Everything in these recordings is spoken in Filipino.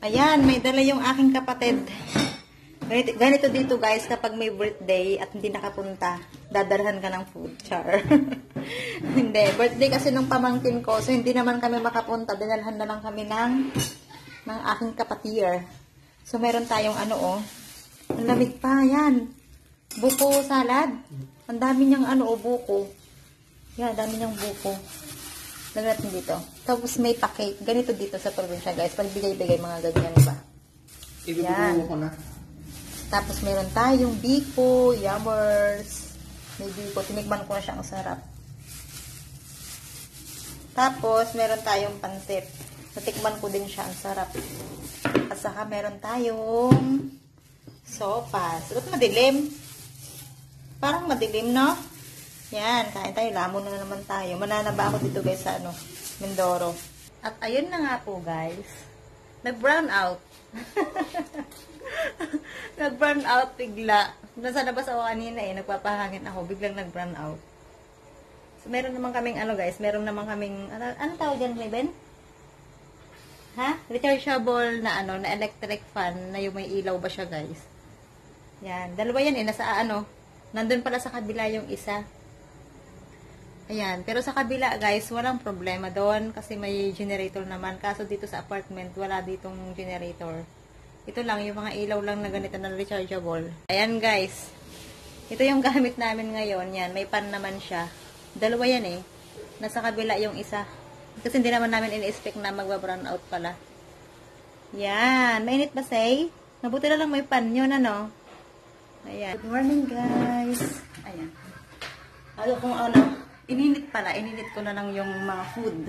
Ayan, may dala yung aking kapatid. Ganito dito guys, kapag may birthday at hindi nakapunta, dadalhan ka ng food, char. Hindi, birthday kasi nung pamangkin ko, so hindi naman kami makapunta, dinalhan na lang kami ng aking kapatier. So meron tayong ano oh, ang lamig pa, yan. Buko salad. Ang dami niyang ano oh, buko. Yan, dami niyang buko. Lagyan natin dito. Tapos may pa-cake. Ganito dito sa probinsya guys, pagbigay-bigay mga ganyan ba. Yan. Ko na. Tapos meron tayong biko, yummers. May biko. Tinikman ko na siya. Ang sarap. Tapos meron tayong pansit. Natikman ko din siya. Ang sarap. At saka meron tayong sopas. Ba't madilim? Parang madilim, no? Yan. Kain tayo. Lamon na naman tayo. Mananaba ako dito guys sa ano, Mindoro. At ayun na nga po guys. Nag-brown out. Nag-brown out bigla. Nasa labas ako kanina eh. Nagpapahangin ako. Biglang nag-brown out. So, meron naman kaming ano guys. Meron naman kaming, anong tawag dyan, Raven? Ha? Rechargeable na ano, na electric fan na yung may ilaw ba siya guys. Yan. Dalawa yan eh. Nasa ano. Nandun pala sa kabila yung isa. Ayan. Pero sa kabila guys, walang problema doon. Kasi may generator naman. Kaso dito sa apartment, wala ditong generator. Ito lang, yung mga ilaw lang na ganito na rechargeable. Ayan guys. Ito yung gamit namin ngayon. Yan, may pan naman siya. Dalawa yan eh. Nasa kabila yung isa. Kasi hindi naman namin in-expect na magba-brown out pala. Yan. Mainit ba say? Mabuti na lang may pan yun, ano? Ayan. Good morning guys. Ayan. Ayaw kung ano. Ininit pala. Ininit ko na lang yung mga food.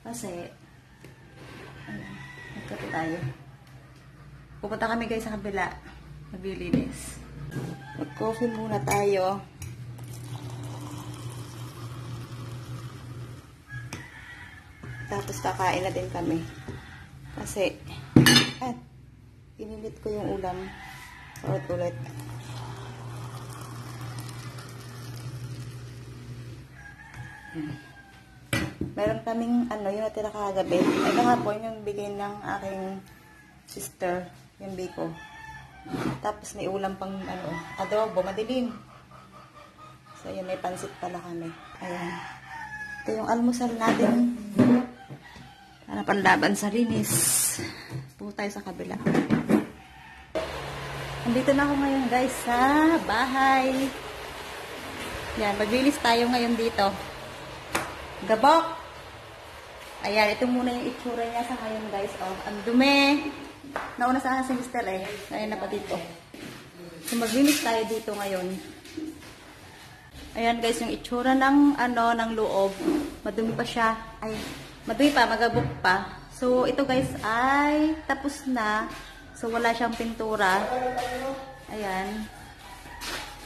Kasi, ayan. Nagkape tayo. Pupunta kami guys sa kabila. Maglilinis. Mag-coffee muna tayo. Tapos kakain na din kami. Kasi, ininit ko yung ulam. Ulit-ulit. Meron kaming, ano, yung natira kagabi. Ay, kahapon yung bigay ng aking sister. Yung biko. Tapos may ulam pang ano, adobo, madilim. So yun, may pansit pala kami. Ayan. Ito yung almusal natin. Para panlaban sa linis. Punta tayo sa kabila. Nandito na ako ngayon guys sa bahay. Yan, maglinis tayo ngayon dito. Gabok! Ayan, ito muna yung itsura niya sa ngayon guys. Oh, ang dumi. Nauna sa akin si Mr. eh. Ayan na pa dito. So, maglinis tayo dito ngayon. Ayan guys, yung itsura ng, ano, ng loob. Madumi pa siya. Ay, madumi pa, magabok pa. So, ito guys ay tapos na. So, wala siyang pintura. Ayan.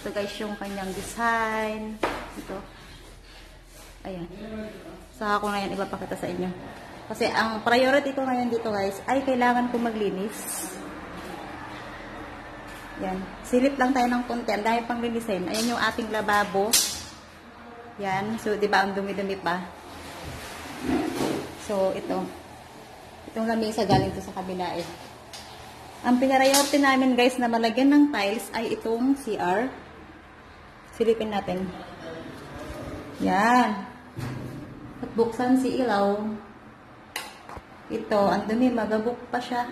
Ito guys yung kanyang design. Ito. Ayan. Saka ko ngayon ipapakita sa inyo. Kasi ang priority ko ngayon dito guys, ay kailangan ko maglinis. Yan. Silip lang tayo ng konti. Ang dahil pang linisin. Ayan yung ating lababo. Yan. So, di ba ang dumi-dumi pa? So, ito. Itong lamesa galing to sa kabila eh. Ang pinarayorte namin guys na malagyan ng tiles ay itong CR. Silipin natin. Yan. At buksan si ilaw. Ito, ang dumi, magabok pa siya.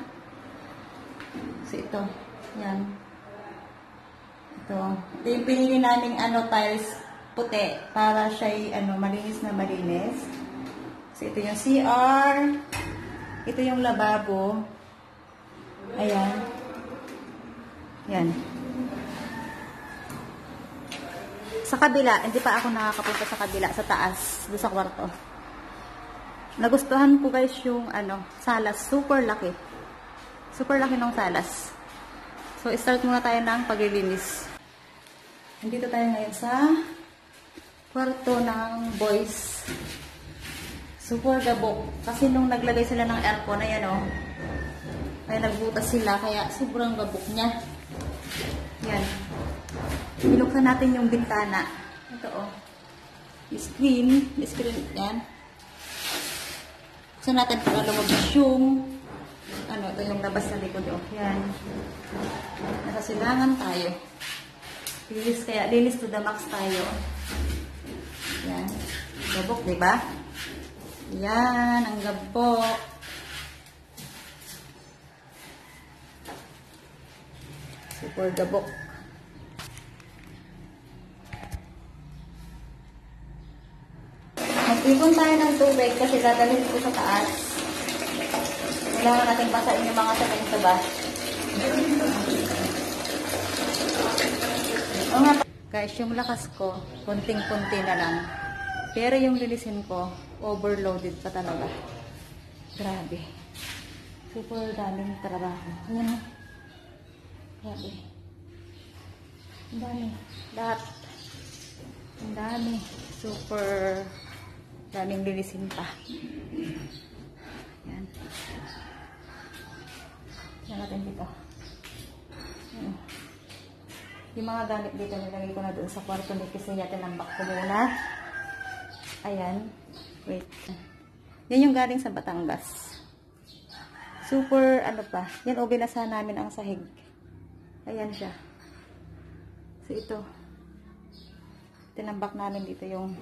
So, ito. Yan. Ito. Ito yung pinili naming ano, tiles puti. Para siya'y ano, malinis na malinis. So, ito yung CR. Ito yung lababo. Ayan. Yan. Sa kabila, hindi pa ako nakakapunta sa kabila, sa taas, doon sa kwarto. Nagustuhan ko guys yung ano, salas. Super laki. Super laki ng salas. So, start muna tayo ng paglilinis. Nandito tayo ngayon sa kwarto ng boys. Super gabok. Kasi nung naglagay sila ng aircon, ayan o. Kaya nagbutas sila, kaya sobrang gabok niya. Yan. Binuksan natin yung bintana. Ito o. Screen. Screen. Yan. Buksan natin para lumabas yung ano, ito yung labas sa likod. Oh, yan. Nakasilangan tayo. Linis to the max tayo. Yan. Gabok, diba? Yan, ang gabok. Super gabok. Mag-ipon tayo ng tubig kasi dadalhin ko sa taas. Kailangan natin pasain yung mga sakay sa bus. O nga, guys, yung lakas ko, konting-konti na lang. Pero yung lilisin ko, overloaded pa talaga. Grabe. Super daming trabaho. Ayan o. Grabe. Ang dami. Lahat. Ang dami. Super daming lilisin pa. Ayan. Yan natin dito. Ayan. Yung mga gamit dito, nilagay ko na doon sa kwarto ni kasi tinambak ko muna. Ayan. Wait. Yan yung galing sa Batangas. Super, ano pa. Yan, o binasa namin ang sahig. Ayan siya. So, ito. Tinambak namin dito yung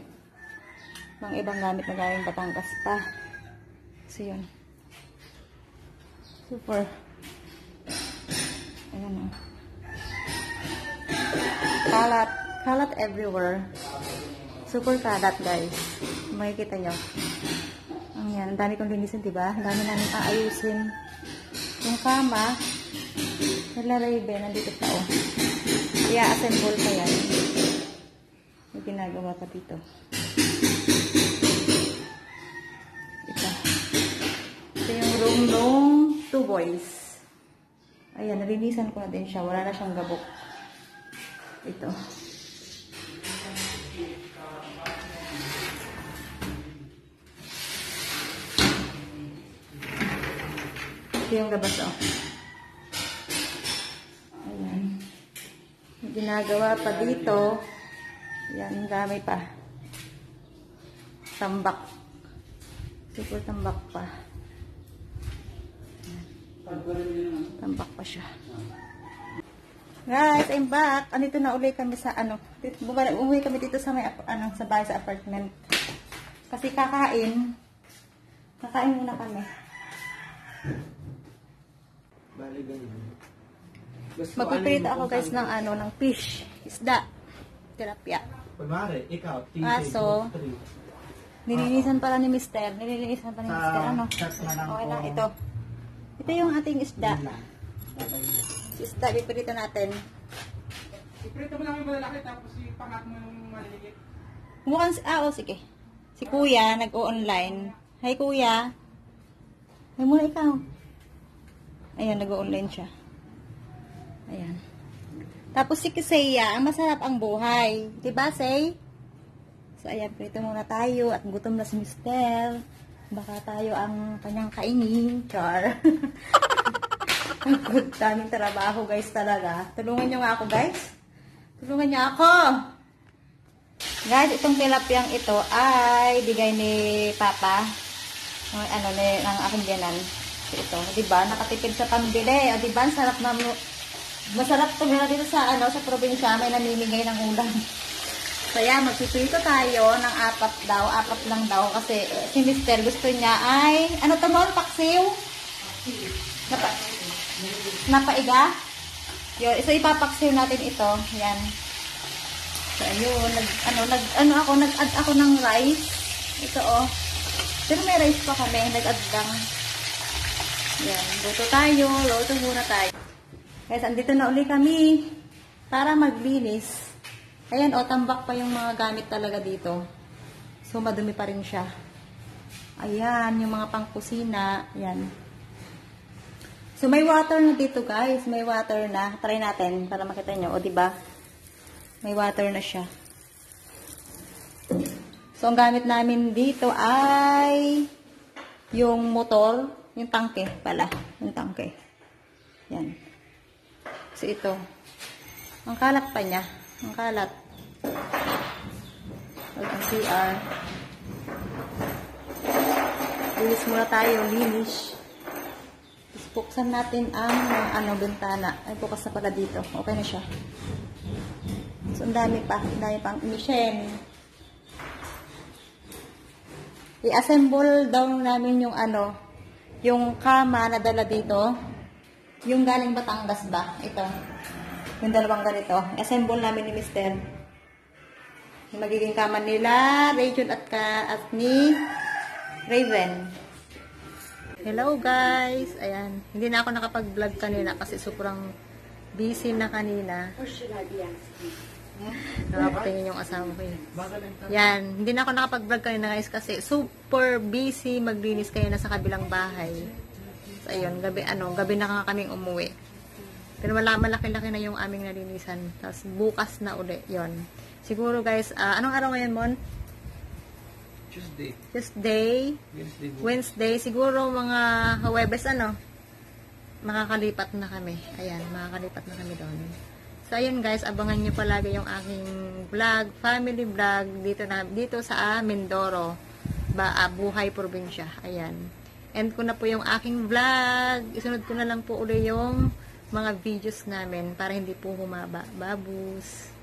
mga ibang gamit na galing Batangas pa. So, yun. Super. Ayan o. Kalat. Kalat everywhere. Super kalat, guys. Makikita nyo. Ang yan. Ang dami kong linisin, diba? Ang dami namin aayusin. Yung kama, naglalaribe, nandito pa, oh. I-assemble pa yan. May ginagawa pa dito. Ito. Ito yung room ng 2 boys. Ayan, nalinisan ko na din siya. Wala na siyang gabok. Ito. Ito yung labas, oh. Ayan. May ginagawa pa dito. Ayan, dami pa. Tambak. Super tambak pa. Ayan. Tambak pa siya. Guys, I'm back. Andito na uli kami sa ano. Umuwi kami dito sa may sa bahay sa apartment. Kasi kakain. Kakain muna kami. Magpiprito ako guys ng ano, ng fish, isda, tilapia. Kunwari, ikaw, Aso, nilinisan pala ni Mister. Nilinisan pa ni Mister. Ano? Okay lang, ito. Ito yung ating isda. Isda, piprito natin. Iprito mo lang yung malalaki tapos ipangat mo yung maliliit. Mukhang, oh, sige. Si Kuya, nag-o-online. Hi, Kuya. Hay muna ikaw. Ayan, nag-o-online siya. Ayan. Tapos si Kisaya, ang masarap ang buhay. Diba, Say? So, ayan, prito muna tayo. At gutom na si Mister. Baka tayo ang kanyang kainin. Char. Ang good, daming trabaho, guys, talaga. Tulungan nyo nga ako, guys. Tulungan nyo ako. Guys, itong tilapiyang ito ay bigay ni Papa. Ano, ng aking ganan. Ito, diba? Nakatipid sa pambili. O, diba? Sarap na, masarap tumira dito sa, ano, sa probinsya. May namimigay ng ulam. So, yan, magpipito tayo ng 4 daw. 4 lang daw. Kasi, si Mister gusto niya ay, ano to mo? Paksiw? Napaiga? Yun. So, ipapaksiw natin ito. Yan. So, ayun. Nag-add ako ng rice. Ito, oh. Pero may rice pa kami. Nag-add lang. Yan. Luto tayo. Luto muna tayo. Guys, andito na uli kami para maglinis. Ayan, oh. Tambak pa yung mga gamit talaga dito. So, madumi pa rin siya. Ayan. Yung mga pangkusina. Ayan. So, may water na dito, guys. May water na. Try natin para makita nyo. O, diba? May water na siya. So, ang gamit namin dito ay yung motor, yung tangke pala. Yung tangke. Yan. So, ito. Ang kalat pa niya. Ang kalat. Ang CR. Linis muna tayo. Linis. Buksan natin ang bintana. Ay, bukas na pala dito. Okay na siya. So, ang dami pang mission. I-assemble daw namin yung yung kama na dala dito. Yung galing Batangas ba? Ito. Yung dalawang ganito. I-assemble namin ni Mr. Yung magiging kama nila, Rachel at ni Raven. Hello guys! Ayan. Hindi na ako nakapag-vlog kanina kasi sobrang busy na kanina. Nakapatingin yung asawa ko eh. Yan. Hindi na ako nakapag-vlog kanina guys kasi super busy maglinis kayo na sa kabilang bahay. So ayun, gabi na nga kaming umuwi. Pero malaki-laki na yung aming nalinisan. Tapos bukas na uli. Yon. Siguro guys, anong araw ngayon, Mon? Tuesday. Wednesday. Siguro mga Huwebes, makakalipat na kami. Ayan, makakalipat na kami doon. So, ayun guys, abangan nyo palagi yung aking vlog, family vlog, dito sa Mindoro, Buhay Probinsya. Ayan. End ko na po yung aking vlog. Isunod ko na lang po uli yung mga videos namin para hindi po humaba. Babus!